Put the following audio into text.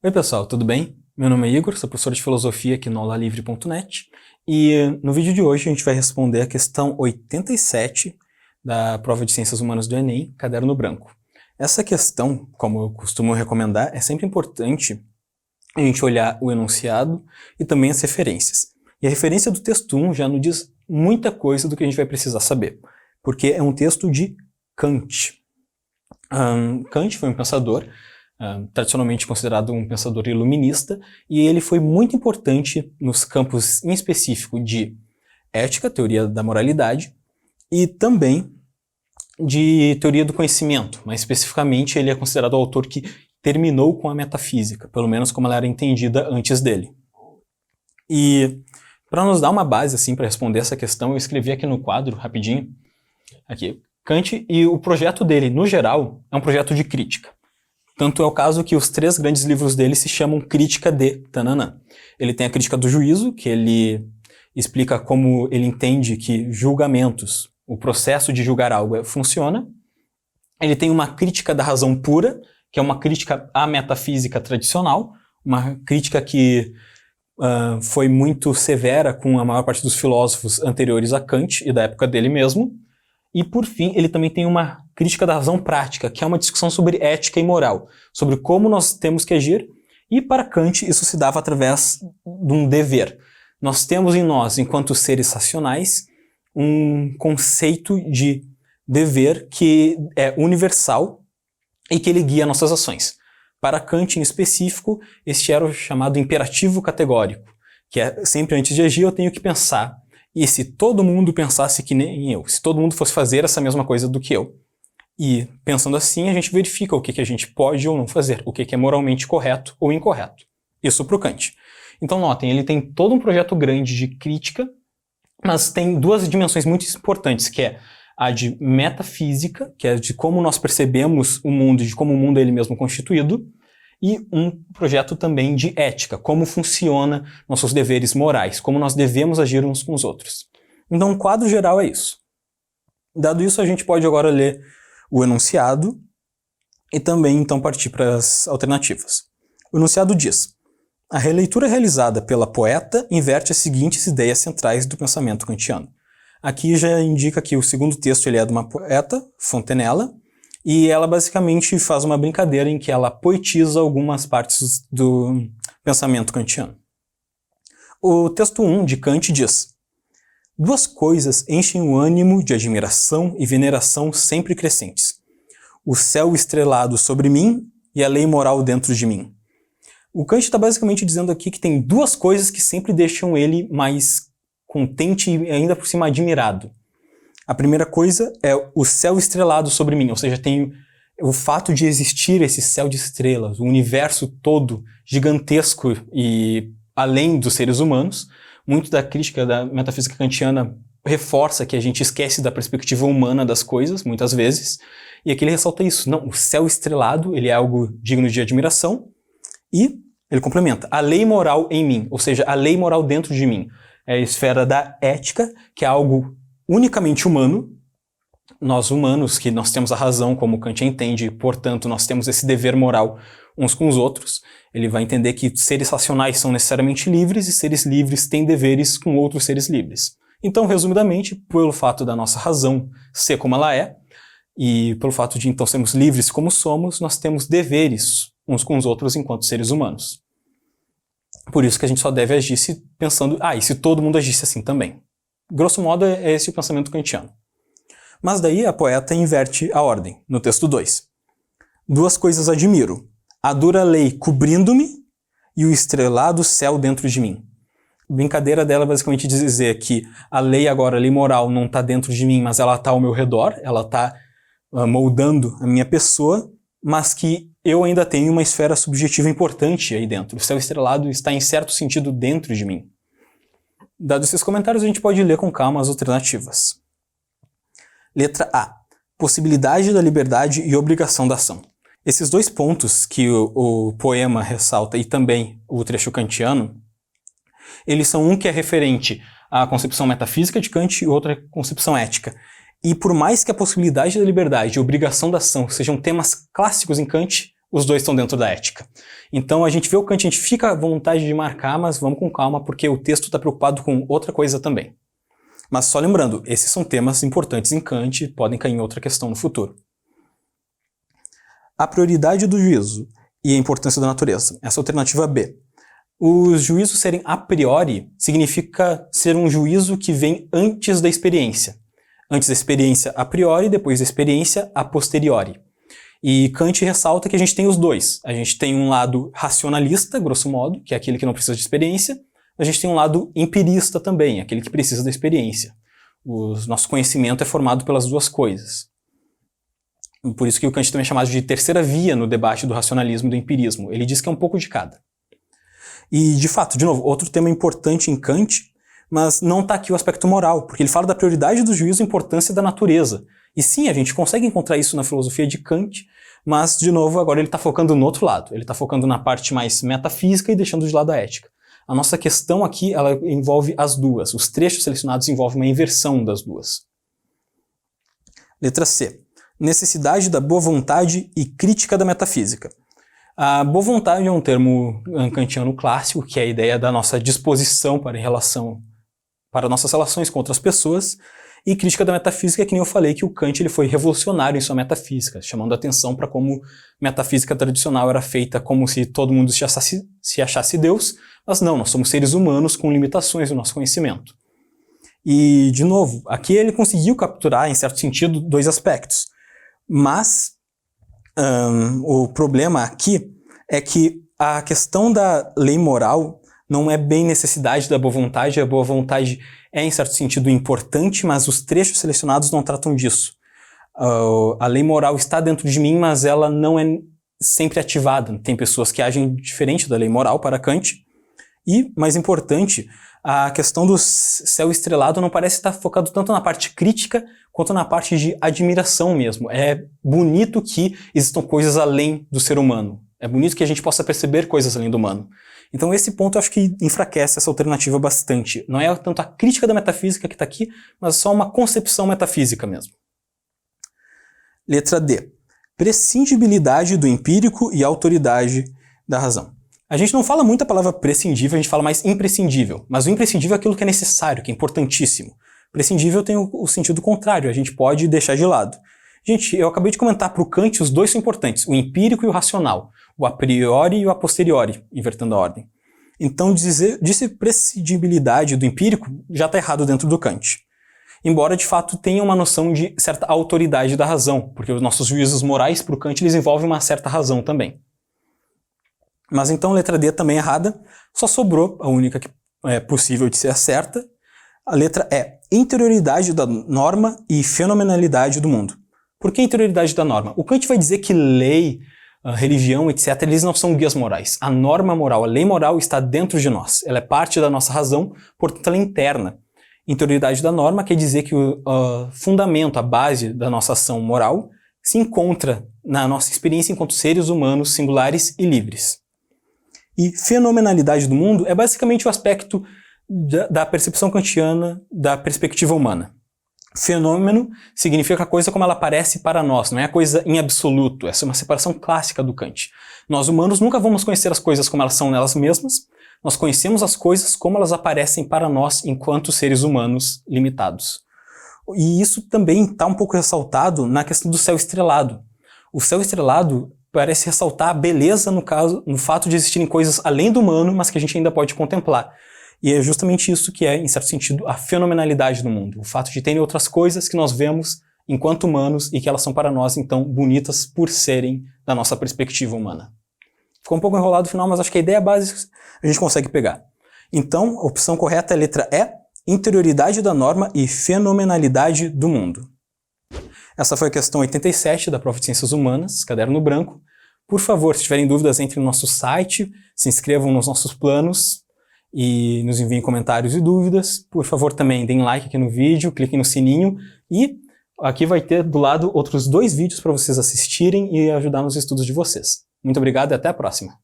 Oi pessoal, tudo bem? Meu nome é Igor, sou professor de filosofia aqui no aulalivre.net e no vídeo de hoje a gente vai responder a questão 87 da prova de Ciências Humanas do Enem, caderno branco. Essa questão, como eu costumo recomendar, é sempre importante a gente olhar o enunciado e também as referências. E a referência do texto 1 já nos diz muita coisa do que a gente vai precisar saber, porque é um texto de Kant. Kant foi um pensador tradicionalmente considerado um pensador iluminista, e ele foi muito importante nos campos em específico de ética, teoria da moralidade, e também de teoria do conhecimento. Mais especificamente, ele é considerado o autor que terminou com a metafísica, pelo menos como ela era entendida antes dele. E para nos dar uma base assim para responder essa questão, eu escrevi aqui no quadro, rapidinho, aqui, Kant, e o projeto dele, no geral, é um projeto de crítica. Tanto é o caso que os 3 grandes livros dele se chamam Crítica de Tananã. Ele tem a Crítica do Juízo, que ele explica como ele entende que julgamentos, o processo de julgar algo funciona. Ele tem uma Crítica da Razão Pura, que é uma crítica à metafísica tradicional, uma crítica que foi muito severa com a maior parte dos filósofos anteriores a Kant e da época dele mesmo. E, por fim, ele também tem uma crítica da razão prática, que é uma discussão sobre ética e moral, sobre como nós temos que agir, e para Kant isso se dava através de um dever. Nós temos em nós, enquanto seres racionais, um conceito de dever que é universal e que ele guia nossas ações. Para Kant, em específico, este era o chamado imperativo categórico, que é sempre antes de agir eu tenho que pensar. E se todo mundo pensasse que nem eu, se todo mundo fosse fazer essa mesma coisa do que eu. E pensando assim, a gente verifica o que a gente pode ou não fazer, o que é moralmente correto ou incorreto. Isso para o Kant. Então notem, ele tem todo um projeto grande de crítica, mas tem 2 dimensões muito importantes, que é a de metafísica, que é de como nós percebemos o mundo, de como o mundo é ele mesmo constituído, e um projeto também de ética, como funciona nossos deveres morais, como nós devemos agir uns com os outros. Então, o quadro geral é isso. Dado isso, a gente pode agora ler o enunciado e também, então, partir para as alternativas. O enunciado diz: a releitura realizada pela poeta inverte as seguintes ideias centrais do pensamento kantiano. Aqui já indica que o segundo texto ele é de uma poeta, Fontenella, e ela basicamente faz uma brincadeira em que ela poetiza algumas partes do pensamento kantiano. O texto 1 de Kant diz: 2 coisas enchem o ânimo de admiração e veneração sempre crescentes: o céu estrelado sobre mim e a lei moral dentro de mim. O Kant está basicamente dizendo aqui que tem 2 coisas que sempre deixam ele mais contente e ainda por cima admirado. A primeira coisa é o céu estrelado sobre mim, ou seja, tem o fato de existir esse céu de estrelas, o universo todo gigantesco e além dos seres humanos. Muito da crítica da metafísica kantiana reforça que a gente esquece da perspectiva humana das coisas, muitas vezes, e aqui ele ressalta isso. Não, o céu estrelado ele é algo digno de admiração, e ele complementa, a lei moral em mim, ou seja, a lei moral dentro de mim. É a esfera da ética, que é algo unicamente humano. Nós humanos, que nós temos a razão como Kant entende, portanto nós temos esse dever moral uns com os outros. Ele vai entender que seres racionais são necessariamente livres e seres livres têm deveres com outros seres livres. Então, resumidamente, pelo fato da nossa razão ser como ela é, e pelo fato de então sermos livres como somos, nós temos deveres uns com os outros enquanto seres humanos. Por isso que a gente só deve agir pensando, e se todo mundo agisse assim também. Grosso modo, é esse o pensamento kantiano. Mas daí a poeta inverte a ordem, no texto 2. 2 coisas admiro: a dura lei cobrindo-me e o estrelado céu dentro de mim. A brincadeira dela é basicamente dizer que a lei agora, a lei moral, não está dentro de mim, mas ela está ao meu redor, ela está moldando a minha pessoa, mas que eu ainda tenho uma esfera subjetiva importante aí dentro. O céu estrelado está em certo sentido dentro de mim. Dados esses comentários, a gente pode ler com calma as alternativas. Letra A. Possibilidade da liberdade e obrigação da ação. Esses 2 pontos que o poema ressalta e também o trecho kantiano, eles são um que é referente à concepção metafísica de Kant e outra à concepção ética. E por mais que a possibilidade da liberdade e a obrigação da ação sejam temas clássicos em Kant, os dois estão dentro da ética. Então a gente vê o Kant, a gente fica à vontade de marcar, mas vamos com calma, porque o texto está preocupado com outra coisa também. Mas só lembrando, esses são temas importantes em Kant, podem cair em outra questão no futuro. A prioridade do juízo e a importância da natureza. Essa é a alternativa B. Os juízos serem a priori significa ser um juízo que vem antes da experiência. Antes da experiência a priori, depois da experiência a posteriori. E Kant ressalta que a gente tem os dois. A gente tem um lado racionalista, grosso modo, que é aquele que não precisa de experiência. A gente tem um lado empirista também, aquele que precisa da experiência. O nosso conhecimento é formado pelas duas coisas. Por isso que o Kant também é chamado de terceira via no debate do racionalismo e do empirismo. Ele diz que é um pouco de cada. E, de fato, de novo, outro tema importante em Kant, mas não está aqui o aspecto moral, porque ele fala da prioridade do juízo e a importância da natureza. E sim, a gente consegue encontrar isso na filosofia de Kant, mas, de novo, agora ele está focando no outro lado. Ele está focando na parte mais metafísica e deixando de lado a ética. A nossa questão aqui, ela envolve as duas. Os trechos selecionados envolvem uma inversão das duas. Letra C. Necessidade da boa vontade e crítica da metafísica. A boa vontade é um termo kantiano clássico, que é a ideia da nossa disposição para nossas relações com outras pessoas, e crítica da metafísica, que nem eu falei que o Kant ele foi revolucionário em sua metafísica, chamando a atenção para como metafísica tradicional era feita como se todo mundo se achasse Deus, mas não, nós somos seres humanos com limitações no nosso conhecimento. E, de novo, aqui ele conseguiu capturar, em certo sentido, dois aspectos. Mas o problema aqui é que a questão da lei moral não é bem necessidade da boa vontade. A boa vontade é, em certo sentido, importante, mas os trechos selecionados não tratam disso. A lei moral está dentro de mim, mas ela não é sempre ativada. Tem pessoas que agem diferente da lei moral para Kant. E, mais importante, a questão do céu estrelado não parece estar focado tanto na parte crítica quanto na parte de admiração mesmo. É bonito que existam coisas além do ser humano. É bonito que a gente possa perceber coisas além do humano. Então esse ponto eu acho que enfraquece essa alternativa bastante. Não é tanto a crítica da metafísica que está aqui, mas só uma concepção metafísica mesmo. Letra D. Prescindibilidade do empírico e autoridade da razão. A gente não fala muito a palavra prescindível, a gente fala mais imprescindível. Mas o imprescindível é aquilo que é necessário, que é importantíssimo. Prescindível tem o sentido contrário, a gente pode deixar de lado. Gente, eu acabei de comentar para o Kant, os dois são importantes, o empírico e o racional, o a priori e o a posteriori, invertendo a ordem. Então, dizer prescindibilidade do empírico já está errado dentro do Kant. Embora, de fato, tenha uma noção de certa autoridade da razão, porque os nossos juízos morais para o Kant eles envolvem uma certa razão também. Mas então, letra D também errada, só sobrou a única que é possível de ser certa. A letra E, interioridade da norma e fenomenalidade do mundo. Por que interioridade da norma? O Kant vai dizer que lei, religião, etc., eles não são guias morais. A norma moral, a lei moral está dentro de nós. Ela é parte da nossa razão, portanto ela é interna. Interioridade da norma quer dizer que o fundamento, a base da nossa ação moral se encontra na nossa experiência enquanto seres humanos singulares e livres. E fenomenalidade do mundo é basicamente o aspecto da percepção kantiana da perspectiva humana. Fenômeno significa a coisa como ela aparece para nós, não é a coisa em absoluto. Essa é uma separação clássica do Kant. Nós humanos nunca vamos conhecer as coisas como elas são nelas mesmas, nós conhecemos as coisas como elas aparecem para nós enquanto seres humanos limitados. E isso também está um pouco ressaltado na questão do céu estrelado. O céu estrelado parece ressaltar a beleza no fato de existirem coisas além do humano, mas que a gente ainda pode contemplar. E é justamente isso que é, em certo sentido, a fenomenalidade do mundo. O fato de terem outras coisas que nós vemos enquanto humanos e que elas são para nós, então, bonitas por serem da nossa perspectiva humana. Ficou um pouco enrolado no final, mas acho que a ideia básica a gente consegue pegar. Então, a opção correta é a letra E, interioridade da norma e fenomenalidade do mundo. Essa foi a questão 87 da prova de Ciências Humanas, caderno branco. Por favor, se tiverem dúvidas, entrem no nosso site, se inscrevam nos nossos planos e nos enviem comentários e dúvidas. Por favor, também deem like aqui no vídeo, cliquem no sininho e aqui vai ter do lado outros 2 vídeos para vocês assistirem e ajudar nos estudos de vocês. Muito obrigado e até a próxima!